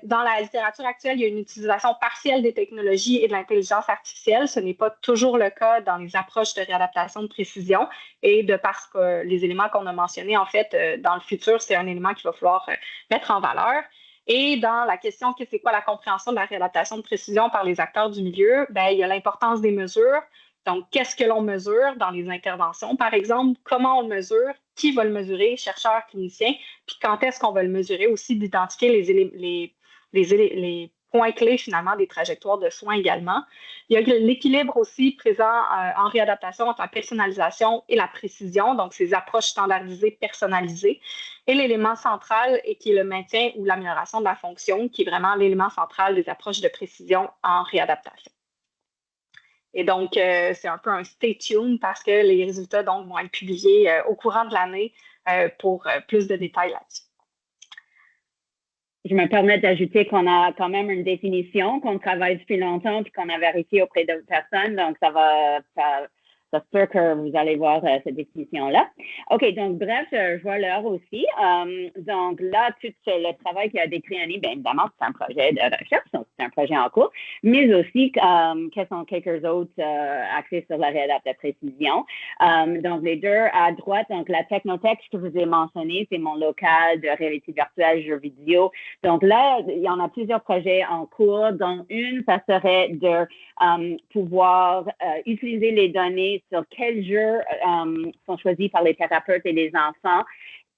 Dans la littérature actuelle, il y a une utilisation partielle des technologies et de l'intelligence artificielle. Ce n'est pas toujours le cas dans les approches de réadaptation de précision et de parce que les éléments qu'on a mentionnés, en fait, dans le futur, c'est un élément qu'il va falloir mettre en valeur. Et dans la question que c'est quoi la compréhension de la réadaptation de précision par les acteurs du milieu, bien, il y a l'importance des mesures. Donc, qu'est-ce que l'on mesure dans les interventions, par exemple? Comment on le mesure? Qui va le mesurer? Chercheurs, cliniciens. Puis quand est-ce qu'on va le mesurer? Aussi d'identifier les points clés finalement des trajectoires de soins également. Il y a l'équilibre aussi présent en réadaptation entre la personnalisation et la précision, donc ces approches standardisées, personnalisées, et l'élément central et qui est le maintien ou l'amélioration de la fonction, qui est vraiment l'élément central des approches de précision en réadaptation. Et donc, c'est un peu un stay tuned parce que les résultats donc, vont être publiés au courant de l'année pour plus de détails là-dessus. Je me permets d'ajouter qu'on a quand même une définition, qu'on travaille depuis longtemps puis qu'on a vérifié auprès d'autres personnes. Donc, ça se peut que vous allez voir cette définition-là. OK, donc bref, je vois l'heure aussi. Donc là, tout le travail qui a décrit Annie, bien évidemment, c'est un projet de recherche, donc c'est un projet en cours, mais aussi quels sont quelques autres axés sur la réadaptation de précision. Donc les deux à droite, donc la Technothèque que je vous ai mentionné, c'est mon local de réalité virtuelle, jeux vidéo. Donc là, il y en a plusieurs projets en cours, dont une, ça serait de pouvoir utiliser les données sur quels jeux sont choisis par les thérapeutes et les enfants,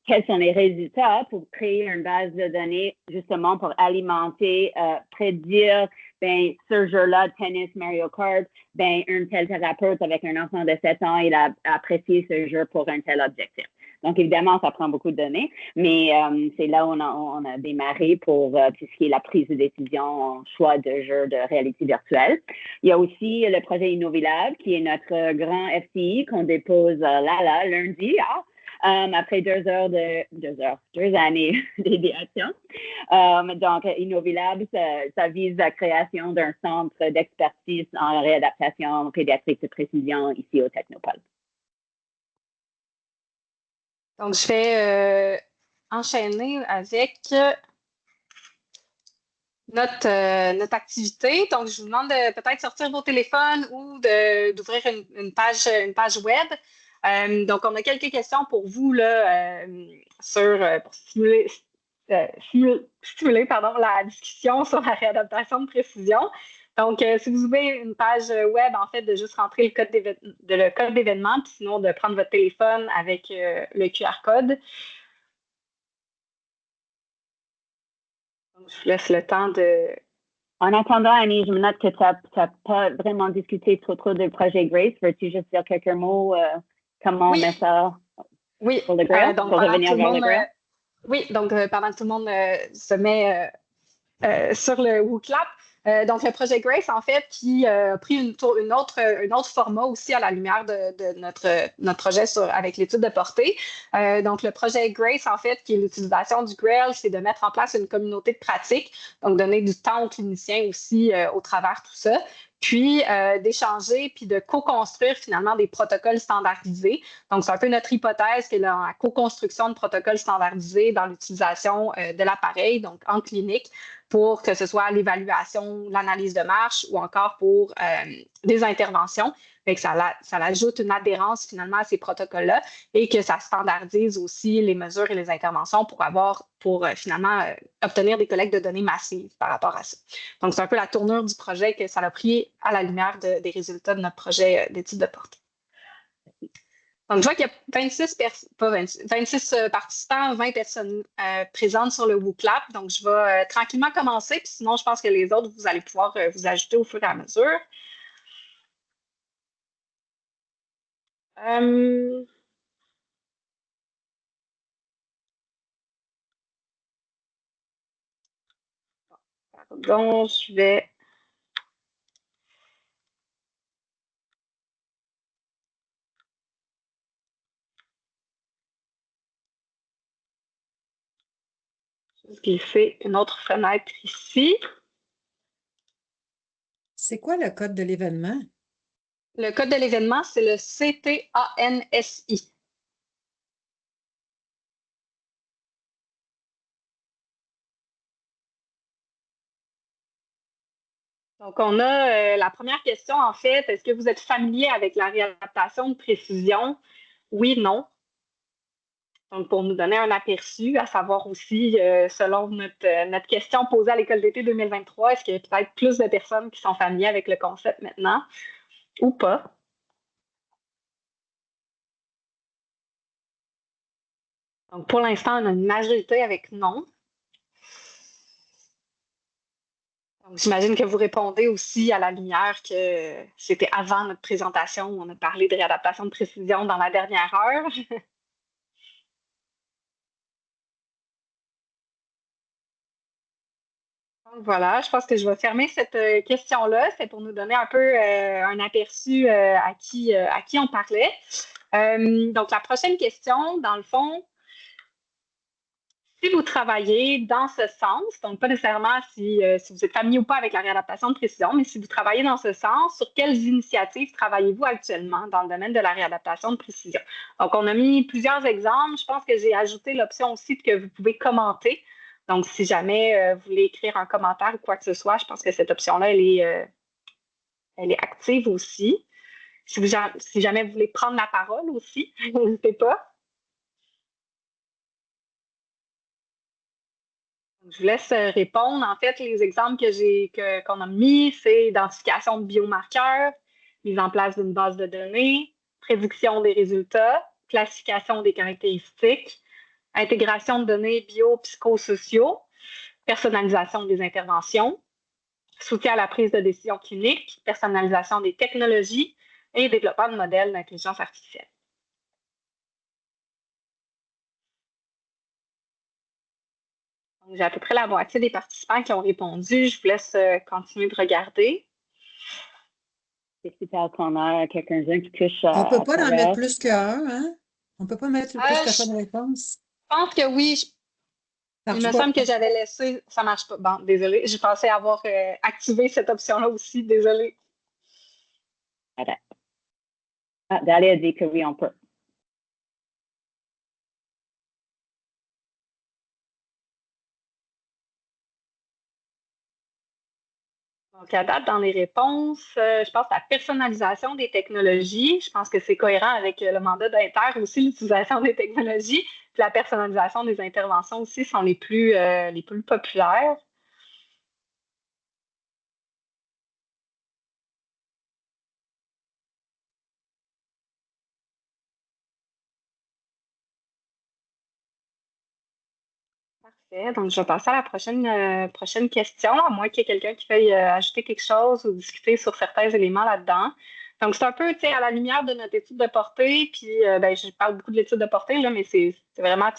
quels sont les résultats pour créer une base de données justement pour alimenter, prédire, ben ce jeu-là, tennis, Mario Kart, ben un tel thérapeute avec un enfant de 7 ans, il a apprécié ce jeu pour un tel objectif. Donc, évidemment, ça prend beaucoup de données, mais c'est là où on a démarré pour tout ce qui est la prise de décision en choix de jeux de réalité virtuelle. Il y a aussi le projet Innovilab, qui est notre grand FCI qu'on dépose lundi, après 2 années d'idéation. Donc, Innovilab, ça vise la création d'un centre d'expertise en réadaptation pédiatrique de précision ici au Technopole. Donc, je vais enchaîner avec notre activité. Donc, je vous demande de peut-être sortir vos téléphones ou d'ouvrir une page web. Donc, on a quelques questions pour vous là, pour stimuler la discussion sur la réadaptation de précision. Donc, si vous ouvrez une page web, en fait, de juste rentrer le code d'événement, puis sinon de prendre votre téléphone avec le QR code. Donc, je vous laisse le temps de... En attendant, Annie, je me note que tu n'as pas vraiment discuté trop de projet Grace. Veux-tu juste dire quelques mots comment on met ça pour le Grail, donc, pour revenir vers le Grail? Oui, donc pendant que tout le monde se met sur le WooClap, donc le projet Grace, en fait, qui a pris un autre format aussi à la lumière de notre projet avec l'étude de portée. Donc le projet Grace, en fait, qui est l'utilisation du Grail, c'est de mettre en place une communauté de pratique, donc donner du temps aux cliniciens aussi au travers de tout ça, puis d'échanger, puis de co-construire finalement des protocoles standardisés. Donc, c'est un peu notre hypothèse que la co-construction de protocoles standardisés dans l'utilisation de l'appareil, donc en clinique, pour que ce soit l'évaluation, l'analyse de marche ou encore pour des interventions. Fait que ça ajoute une adhérence finalement à ces protocoles-là et que ça standardise aussi les mesures et les interventions pour finalement obtenir des collectes de données massives par rapport à ça. Donc, c'est un peu la tournure du projet que ça a pris à la lumière des résultats de notre projet d'étude de portée. Donc, je vois qu'il y a 26 participants, 20 personnes présentes sur le WooClap. Donc, je vais tranquillement commencer. Puis sinon, je pense que les autres, vous allez pouvoir vous ajouter au fur et à mesure. Pardon, je vais... glisser une autre fenêtre ici. C'est quoi le code de l'événement? Le code de l'événement, c'est le CTANSI. Donc, on a la première question, en fait, est-ce que vous êtes familier avec la réadaptation de précision? Oui, non. Donc, pour nous donner un aperçu, à savoir aussi, selon notre question posée à l'École d'été 2023, est-ce qu'il y a peut-être plus de personnes qui sont familières avec le concept maintenant ou pas? Donc, pour l'instant, on a une majorité avec non. Donc, j'imagine que vous répondez aussi à la lumière que c'était avant notre présentation où on a parlé de réadaptation de précision dans la dernière heure. Donc, voilà, je pense que je vais fermer cette question-là. C'est pour nous donner un peu un aperçu à qui on parlait. Donc, la prochaine question, dans le fond, si vous travaillez dans ce sens, donc pas nécessairement si vous êtes familier ou pas avec la réadaptation de précision, mais si vous travaillez dans ce sens, sur quelles initiatives travaillez-vous actuellement dans le domaine de la réadaptation de précision? Donc, on a mis plusieurs exemples. Je pense que j'ai ajouté l'option aussi que vous pouvez commenter. Donc, si jamais vous voulez écrire un commentaire ou quoi que ce soit, je pense que cette option-là, elle est active aussi. Si jamais vous voulez prendre la parole aussi, n'hésitez pas. Je vous laisse répondre. En fait, les exemples qu'on a mis, c'est identification de biomarqueurs, mise en place d'une base de données, prédiction des résultats, classification des caractéristiques, intégration de données biopsychosociaux, personnalisation des interventions, soutien à la prise de décision clinique, personnalisation des technologies et développement de modèles d'intelligence artificielle. J'ai à peu près la moitié des participants qui ont répondu. Je vous laisse continuer de regarder. C'est super qu'on a quelqu'un qui touche On ne peut pas en travers. mettre plus qu'un, hein? On ne peut pas mettre plus que ça de réponse. Je pense que oui. Il me semble que j'avais laissé. Ça ne marche pas. Bon, désolée. Je pensais avoir activé cette option-là aussi. Désolée. Dalia a dit que oui, on peut. Donc, à date, dans les réponses, je pense à la personnalisation des technologies. Je pense que c'est cohérent avec le mandat d'Inter aussi, l'utilisation des technologies. Puis la personnalisation des interventions aussi sont les plus populaires. Parfait. Donc, je vais passer à la prochaine question, à moins qu'il y ait quelqu'un qui veuille ajouter quelque chose ou discuter sur certains éléments là-dedans. Donc, c'est un peu à la lumière de notre étude de portée, puis je parle beaucoup de l'étude de portée, là, mais c'est vraiment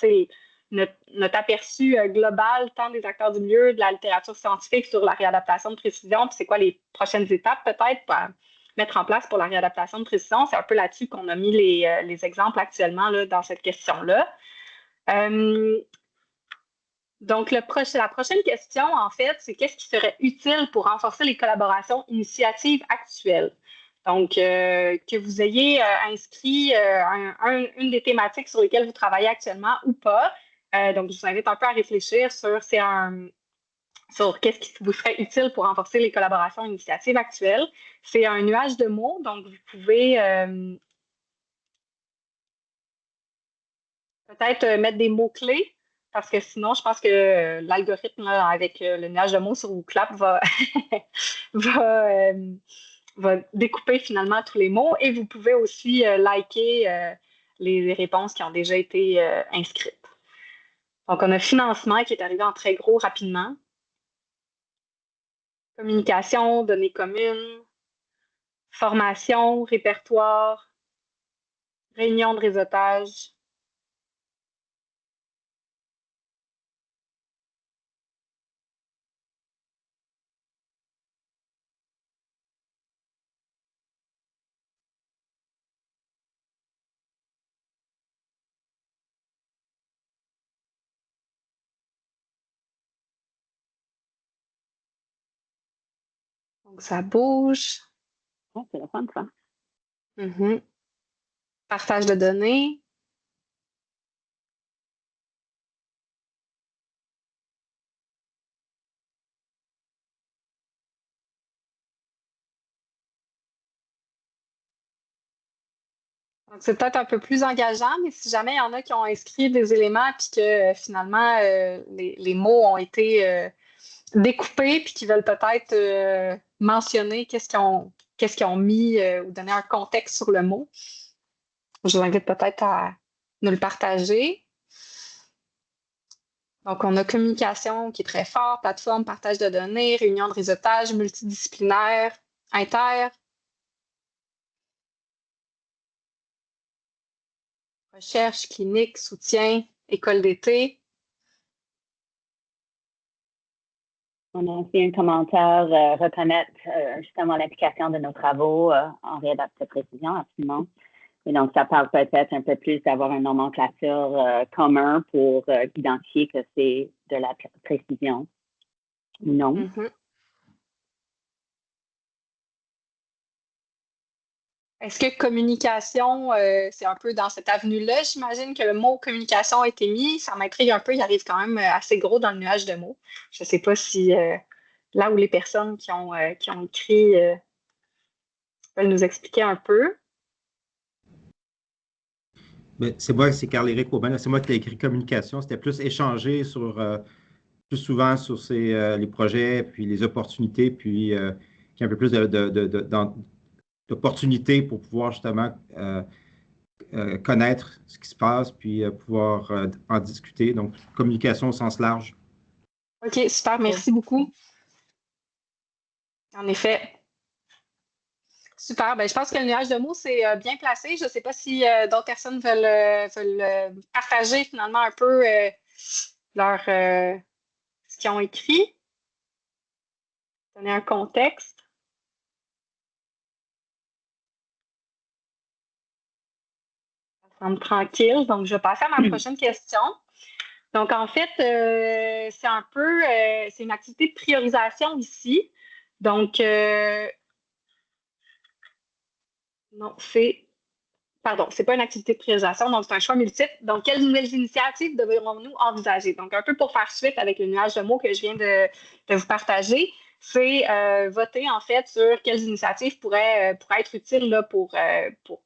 notre aperçu global, tant des acteurs du milieu, de la littérature scientifique sur la réadaptation de précision, puis c'est quoi les prochaines étapes peut-être pour mettre en place pour la réadaptation de précision. C'est un peu là-dessus qu'on a mis les exemples actuellement là, dans cette question-là. Donc, la prochaine question, en fait, c'est qu'est-ce qui serait utile pour renforcer les collaborations initiatives actuelles? Donc, que vous ayez inscrit une des thématiques sur lesquelles vous travaillez actuellement ou pas. Donc, je vous invite un peu à réfléchir sur qu'est-ce qui vous serait utile pour renforcer les collaborations initiatives actuelles. C'est un nuage de mots, donc vous pouvez peut-être mettre des mots-clés. Parce que sinon, je pense que l'algorithme avec le nuage de mots sur WooClap va, va découper finalement tous les mots. Et vous pouvez aussi liker les réponses qui ont déjà été inscrites. Donc, on a financement qui est arrivé en très gros rapidement. Communication, données communes, formation, répertoire, réunion de réseautage. Donc, ça bouge. Oh, c'est le fun, ça. Partage de données. Donc, c'est peut-être un peu plus engageant, mais si jamais il y en a qui ont inscrit des éléments puis que finalement les mots ont été découpés puis qui veulent peut-être mentionner qu'est-ce qu'ils ont mis ou donner un contexte sur le mot, je vous invite peut-être à nous le partager. Donc, on a communication qui est très fort, plateforme, partage de données, réunion de réseautage, multidisciplinaire, inter, recherche, clinique, soutien, école d'été. On a aussi un commentaire, reconnaître justement l'application de nos travaux en réadaptation de précision, absolument. Et donc, ça parle peut-être un peu plus d'avoir une nomenclature commun pour identifier que c'est de la précision ou non. Mm-hmm. Est-ce que communication, c'est un peu dans cette avenue-là? J'imagine que le mot communication a été mis. Ça m'intrigue un peu. Il arrive quand même assez gros dans le nuage de mots. Je ne sais pas si là où les personnes qui ont écrit veulent nous expliquer un peu. Ben, c'est moi, c'est Carl-Éric Aubin. C'est moi qui ai écrit communication. C'était plus échanger plus souvent sur les projets, puis les opportunités, puis qu'il y ait un peu plus d'opportunités pour pouvoir justement connaître ce qui se passe, puis pouvoir en discuter. Donc, communication au sens large. OK, super. Merci beaucoup. En effet. Super. Ben, je pense que le nuage de mots, c'est bien placé. Je ne sais pas si d'autres personnes veulent partager finalement un peu ce qu'ils ont écrit. Donner un contexte. Ça semble tranquille. Donc, je vais passer à ma prochaine question. Donc, en fait, c'est un peu, c'est une activité de priorisation ici. Donc, non, c'est pas une activité de priorisation, donc c'est un choix multiple. Donc, quelles nouvelles initiatives devrons-nous envisager? Donc, un peu pour faire suite avec le nuage de mots que je viens de vous partager, c'est voter en fait sur quelles initiatives pourraient être utiles là, pour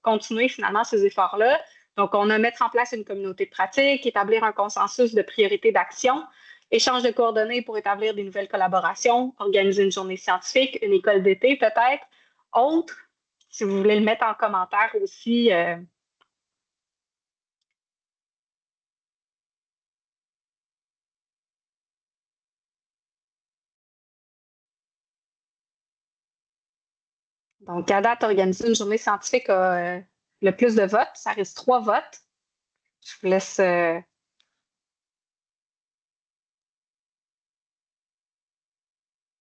continuer finalement ces efforts-là. Donc, on a mettre en place une communauté de pratique, établir un consensus de priorité d'action, échange de coordonnées pour établir des nouvelles collaborations, organiser une journée scientifique, une école d'été peut-être. Autre, si vous voulez le mettre en commentaire aussi. Donc, à date, organiser une journée scientifique a le plus de votes. Ça reste 3 votes. Je vous laisse.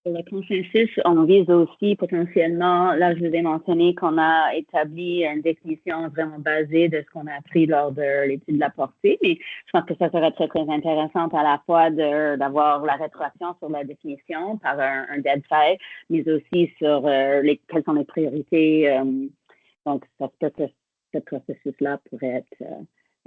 Pour le consensus, on vise aussi potentiellement, là, je vous ai mentionné qu'on a établi une définition vraiment basée de ce qu'on a appris lors de l'étude de la portée, mais je pense que ça serait très, très intéressant à la fois d'avoir la rétroaction sur la définition par un dead file, mais aussi sur quelles sont les priorités. Donc, ça se peut que ce processus-là pourrait être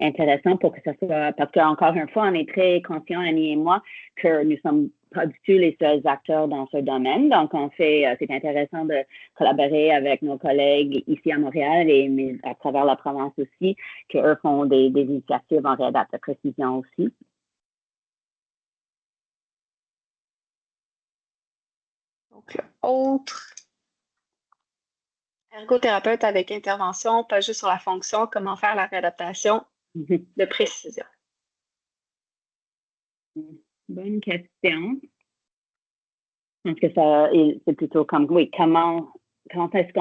intéressant pour que ça soit, parce qu'encore une fois, on est très conscient, Annie et moi, que nous sommes pas du tout les seuls acteurs dans ce domaine. Donc, c'est intéressant de collaborer avec nos collègues ici à Montréal mais à travers la province aussi, qu'eux font des initiatives en réadaptation de précision aussi. Donc, autre. Ergothérapeute avec intervention, pas juste sur la fonction, comment faire la réadaptation de précision. Bonne question. Je pense que c'est plutôt comme, oui, comment est-ce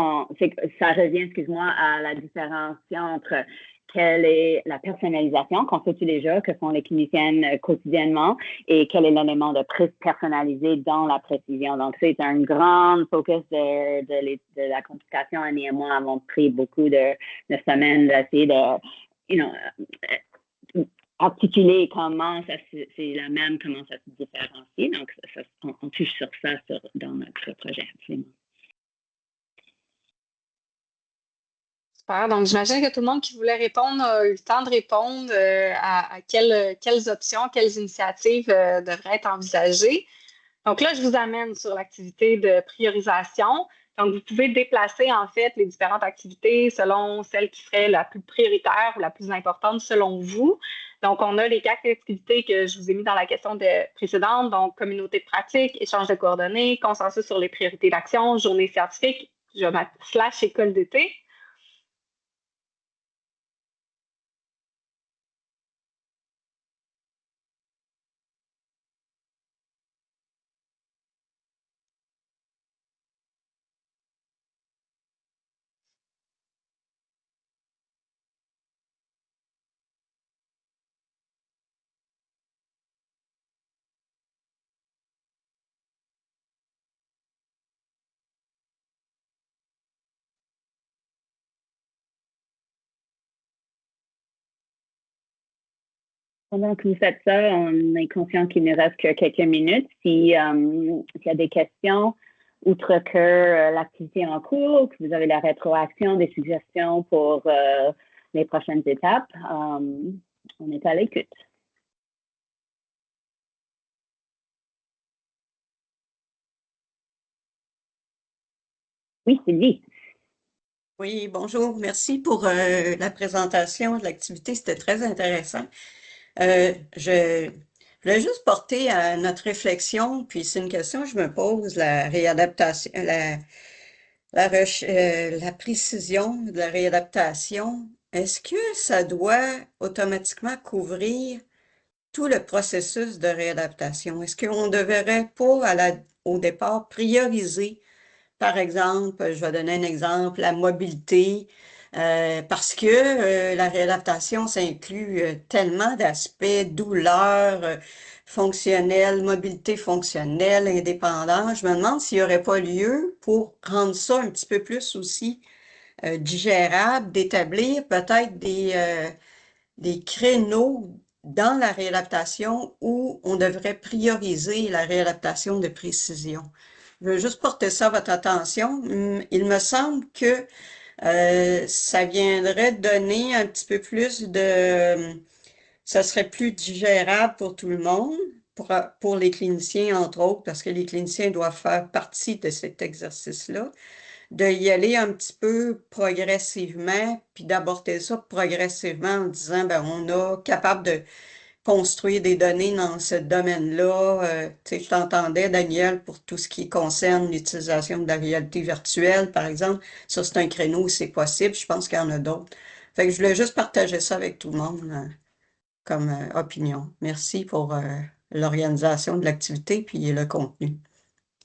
ça revient, excuse-moi, à la différence entre quelle est la personnalisation qu'on fait tous les jours, que font les cliniciennes quotidiennement, et quel est l'élément de personnalisé dans la précision. Donc, c'est un grand focus de la complication. Annie et moi avons pris beaucoup de semaines d'essayer de, articuler comment c'est la même, comment ça se différencie. Donc, on touche sur ça dans notre projet, absolument. Super. Donc, j'imagine que tout le monde qui voulait répondre a eu le temps de répondre à quelles options, quelles initiatives devraient être envisagées. Donc là, je vous amène sur l'activité de priorisation. Donc, vous pouvez déplacer en fait les différentes activités selon celle qui serait la plus prioritaire ou la plus importante selon vous. Donc, on a les 4 activités que je vous ai mis dans la question précédente. Donc, communauté de pratique, échange de coordonnées, consensus sur les priorités d'action, journée scientifique, / école d'été. Pendant que vous faites ça, on est conscient qu'il ne reste que quelques minutes. S'il y a des questions, outre que l'activité en cours, que vous avez la rétroaction, des suggestions pour les prochaines étapes, on est à l'écoute. Oui, Sylvie. Oui, bonjour. Merci pour la présentation de l'activité. C'était très intéressant. Je voulais juste porter à notre réflexion, puis c'est une question que je me pose, la réadaptation, la précision de la réadaptation. Est-ce que ça doit automatiquement couvrir tout le processus de réadaptation? Est-ce qu'on ne devrait pas, au départ, prioriser, par exemple, je vais donner un exemple, la mobilité, parce que la réadaptation, ça inclut tellement d'aspects, douleur mobilité fonctionnelle, indépendance. Je me demande s'il n'y aurait pas lieu pour rendre ça un petit peu plus aussi digérable, d'établir peut-être des créneaux dans la réadaptation où on devrait prioriser la réadaptation de précision. Je veux juste porter ça à votre attention. Il me semble que ça viendrait donner un petit peu plus ça serait plus digérable pour tout le monde, pour les cliniciens, entre autres, parce que les cliniciens doivent faire partie de cet exercice-là, de y aller un petit peu progressivement, puis d'aborder ça progressivement en disant, ben, on est capable de construire des données dans ce domaine-là. Tu sais, je t'entendais, Daniel, pour tout ce qui concerne l'utilisation de la réalité virtuelle, par exemple. Ça, c'est un créneau où c'est possible. Je pense qu'il y en a d'autres. Fait que je voulais juste partager ça avec tout le monde comme opinion. Merci pour l'organisation de l'activité puis le contenu.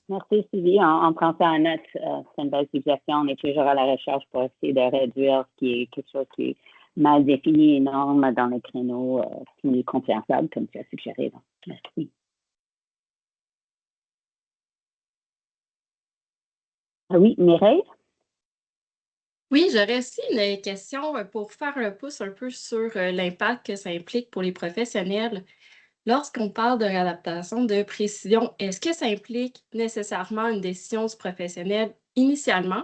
Merci, Sylvie. On prend ça en note. C'est une belle suggestion. On est toujours à la recherche pour essayer de réduire ce qui est quelque chose qui est mal défini, énorme dans les créneaux, qui est compréhensible, comme tu as suggéré. Donc, merci. Ah oui, Mireille? Oui, j'aurais aussi une question pour faire le pouce un peu sur l'impact que ça implique pour les professionnels. Lorsqu'on parle de réadaptation de précision, est-ce que ça implique nécessairement une décision du professionnel initialement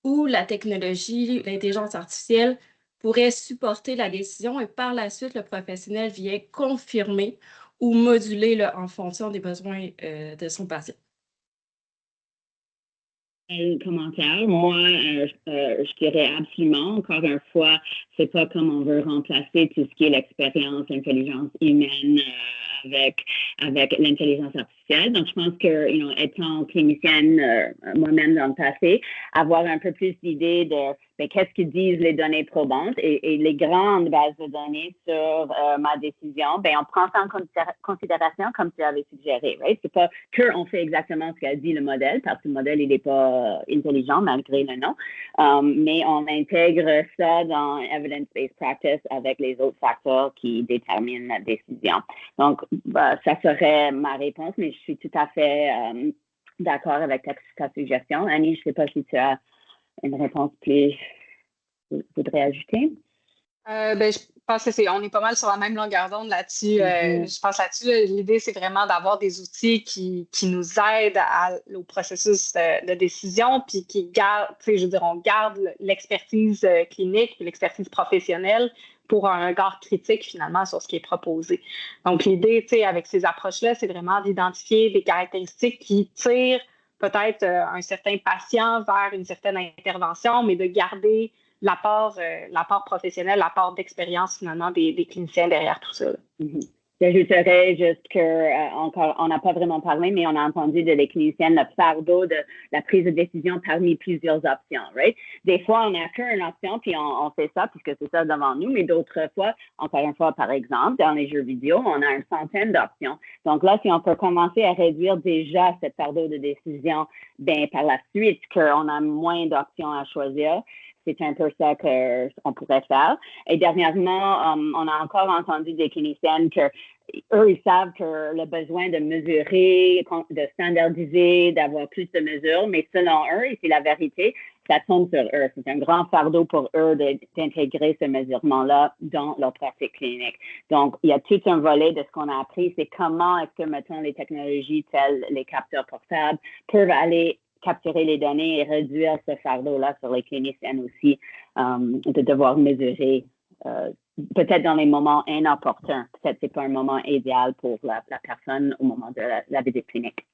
ou la technologie, l'intelligence artificielle pourrait supporter la décision et par la suite, le professionnel vient confirmer ou moduler là, en fonction des besoins de son patient? Commentaire. Moi, je dirais absolument, encore une fois, c'est pas comme on veut remplacer tout ce qui est l'expérience, l'intelligence humaine avec l'intelligence artificielle. Donc, je pense que, étant clinicienne moi-même dans le passé, avoir un peu plus d'idée de qu'est-ce que disent les données probantes et les grandes bases de données sur ma décision, on prend ça en considération comme tu avais suggéré, right? C'est pas qu'on fait exactement ce qu'a dit le modèle, parce que le modèle, il n'est pas intelligent malgré le nom, mais on intègre ça dans evidence-based practice avec les autres facteurs qui déterminent la décision. Donc, ça serait ma réponse, mais je suis tout à fait d'accord avec ta suggestion. Annie, je ne sais pas si tu as une réponse plus voudrais ajouter? Je pense on est pas mal sur la même longueur d'onde là-dessus. Je pense là-dessus, l'idée, c'est vraiment d'avoir des outils qui nous aident au processus de décision, puis qui gardent, on garde l'expertise clinique et l'expertise professionnelle pour un regard critique, finalement, sur ce qui est proposé. Donc, l'idée, avec ces approches-là, c'est vraiment d'identifier des caractéristiques qui tirent peut-être un certain patient vers une certaine intervention, mais de garder l'apport professionnel, l'apport d'expérience finalement des cliniciens derrière tout ça. Mm-hmm. J'ajouterais juste encore, on n'a pas vraiment parlé, mais on a entendu de les cliniciennes le fardeau de la prise de décision parmi plusieurs options, right? Des fois, on n'a qu'une option, puis on fait ça, puisque c'est ça devant nous, mais d'autres fois, encore une fois, par exemple, dans les jeux vidéo, on a une centaine d'options. Donc là, si on peut commencer à réduire déjà cette fardeau de décision, par la suite, qu'on a moins d'options à choisir, c'est un peu ça qu'on pourrait faire. Et dernièrement, on a encore entendu des cliniciennes qu'eux, ils savent que le besoin de mesurer, de standardiser, d'avoir plus de mesures, mais selon eux, et c'est la vérité, ça tombe sur eux. C'est un grand fardeau pour eux d'intégrer ce mesurement-là dans leur pratique clinique. Donc, il y a tout un volet de ce qu'on a appris, c'est comment est-ce que, mettons, les technologies telles les capteurs portables peuvent aller capturer les données et réduire ce fardeau-là sur les cliniciennes aussi, de devoir mesurer peut-être dans les moments inopportuns. Peut-être que ce n'est pas un moment idéal pour la personne au moment de la visite clinique.